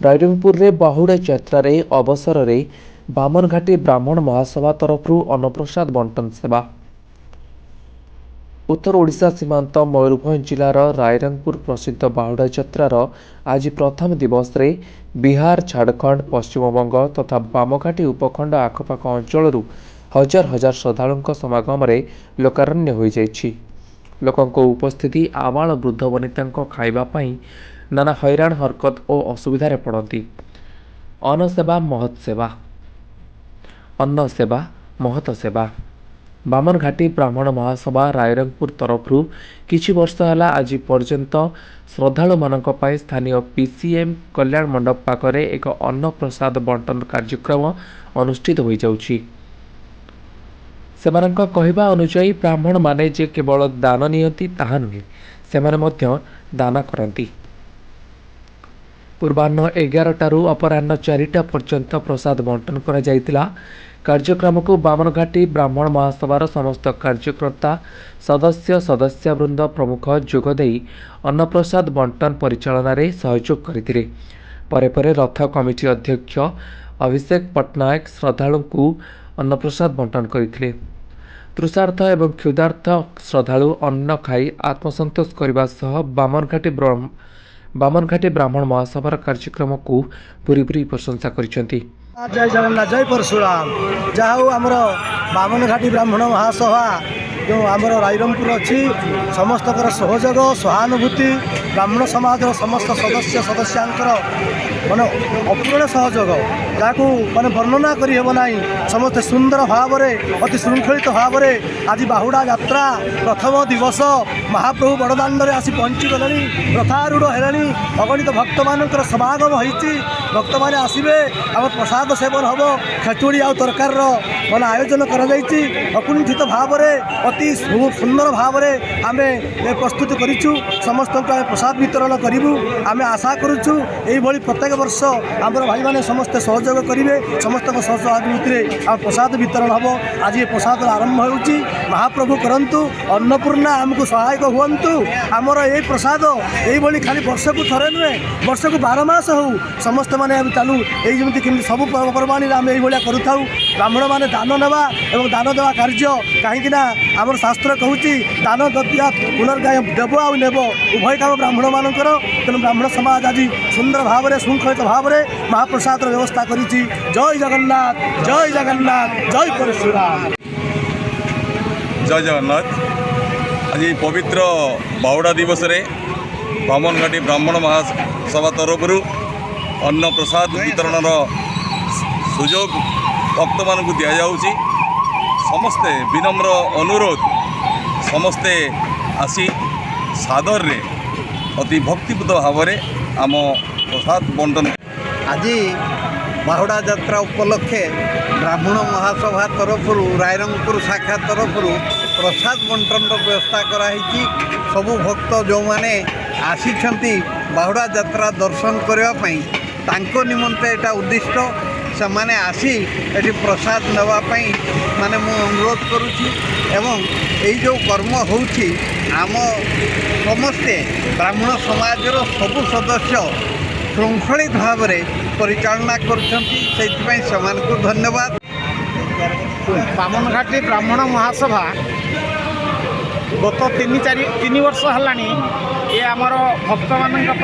रायरंगपुर रे बाहुड़ा यात्रा रे अवसर रे बामनघाटी ब्राह्मण महासभा तरफ अन्नप्रसाद बंटन सेवा। उत्तर ओडिशा सीमांत मयूरभंज जिलार रायरंगपुर प्रसिद्ध बाहुड़ा यात्रार आज प्रथम दिवस रे बिहार, झारखंड, पश्चिमबंग तथा बामघाटी उपखंड आखपाख अंचल हजार हजार श्रद्धालुं समागम रे लोकारण्य हो जाइछि। लोकंको उपस्थिति आबाल वृद्ध वनिता खाइबा पई नाना हैरान हरकत और असुविधा पड़ती। अन्न सेवा महत सेवा, अन्न सेवा महत सेवा। बामनघाटी ब्राह्मण महासभा रायरंगपुर तरफरु किछि वर्ष होला आज पर्यंत श्रद्धालु मानक पई स्थानीय पीसीएम कल्याण मंडप पाखरे एक अन्न प्रसाद बंटन कार्यक्रम अनुष्ठित हो जाउछि। सेमानक कहिबा अनुसार ब्राह्मण माने जे केवल दान नियंती ताहा नुहे, सेमाने मध्य दान करती। पूर्वाह्न 11टारू अपराह्न 4टा पर्यंत प्रसाद बंटन करा जायतिला। कार्यक्रम को बामनघाटी ब्राह्मण महासभार समस्त कार्यकर्ता, सदस्य, सदस्यवृंद प्रमुख जोगदे अन्नप्रसाद बंटन परिचालन रे सहयोग करथिले। परे परे रथ कमिटी अध्यक्ष अभिषेक पटनायक श्रद्धालु को अन्नप्रसाद बंटन करथिले। तृषार्थ एवं क्षुधार्थ श्रद्धालु अन्न खाई आत्मसंतोष करने सह बामनघाटी ब्राह्मण महासभार कार्यक्रम को पूरी प्रशंसा करिसेंती। जय जगन्नाथ, जय परशुराम। जहाँ आमर बामनघाटी ब्राह्मण महासभा जो आमर रायरंगपुर अच्छी समस्त सहयोग सहानुभूति ब्राह्मण समाज समस्त सदस्य सदस्यांकर माने अपूर्ण सहयोग जहाँ माने वर्णना करना समस्त सुंदर भाव अति श्रृंखलित भाव आज बाहुड़ा यात्रा प्रथम दिवस महाप्रभु बड़दाण्ड में आसी पहुँची गले। रथारूढ़ है अगणित भक्त मान समागम होती। भक्त मैंने आसवे आम प्रसाद सेवन हम खेचुड़ी आ तरकार मान आयोजन करकुंठित भाव अति सुंदर भाव आम प्रस्तुत करूँ। समस्त प्रसाद वितरण करूँ। आम आशा करुचु यही प्रत्येक वर्ष आम भाई मैंने समस्ते सहयोग करेंगे। समस्त सहानुभूति आम प्रसाद वितरण हम। आज ये प्रसाद आरंभ हो महाप्रभु करंतु अन्नपूर्णा आमको सहायक हूँ। आमर ये प्रसाद यही खाली वर्ष को थरे नुहे, वर्ष को 12 मास हो समस्त मैंने चालू यही केमी सब पर्वपर्वाणी आम यही करूँ। ब्राह्मण मैंने दान नेवा और दान देवा कार्य कहीं आम शास्त्र कहूँ दान दत्या पुनर्गाय देव आ नेब उभय काम ब्राह्मण मानकर। तेणु ब्राह्मण समाज आज सुंदर भाव में श्रृंखलित भाव में महाप्रसाद व्यवस्था कर। जय जगन्नाथ, जय जगन्नाथ, जय परशुराम। जय जगन्नाथ। आज पवित्र बाहुड़ा दिवस रे बामनघाटी ब्राह्मण महासभा तरफ अन्न प्रसाद वितरण सुजोग भक्त मान दि जाऊँगी। समस्ते विनम्र अनुरोध समस्ते आसी सादर रे अति भक्तिपूत भाव में आम प्रसाद बंटन। आज बाहुड़ा यात्रा उपलक्षे ब्राह्मण महासभा तरफ रायरंगपुर शाखा तरफ प्रसाद बंटन व्यवस्था कराई। सबु भक्त जो मैंने आसी बाहुड़ा यात्रा दर्शन करने तांको निमंते एटा उद्दिष्ट से माने आसी एटी प्रसाद नापी माने मु अनुरोध करुच्ची। एवं यही जो कर्म होउछि आम समस्ते ब्राह्मण समाजर सबु सदस्य श्रृंखलित भाव में परिचालना कर धन्यवाद। बामनघाटी ब्राह्मण महासभा गत 3 वर्ष है ये आमर भक्त मानक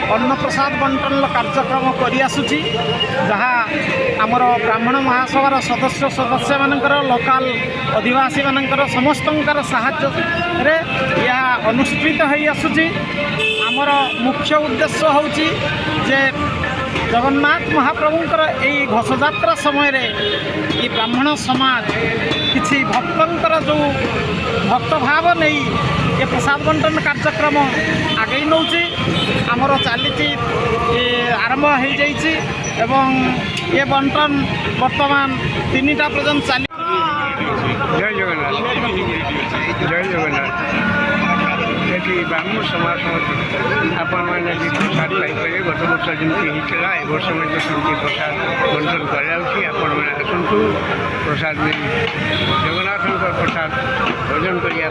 अन्न प्रसाद बंटन कार्यक्रम करिआसुची। जहाँ आमर ब्राह्मण महासभार सदस्य सदस्य मानकर लोकाल आदिवासी मानकर समस्तंकर साहाय्य रे यह अनुष्ठित हो आसुची। आमर मुख्य उद्देश्य होची जे जगन्नाथ महाप्रभुंकर यही घोषयात्रा समय रे ये ब्राह्मण समाज किसी भक्तंकर जो भक्त भाव नहीं ये प्रसाद बंटन कार्यक्रम आगे नौची। आमर चली आरंभ हो जाइए एवं ये बंटन वर्तमान 3टा पर्यंत चली। जय जगन्नाथ, जय जगन्नाथ। ये ब्राह्मण समाज आपण मैंने प्रसाद पाइपर गत वर्ष जमी होता ए वर्ष में सेमती प्रसाद बंटन कर आसतु प्रसाद जगन्नाथ प्रसाद भोजन करने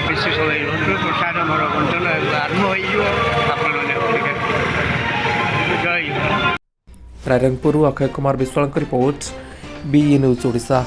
बेसी समय प्रसाद मोर बंटन आरंभ हो। Rairangpur Akshay Kumar Vishwal report BE news Odisha.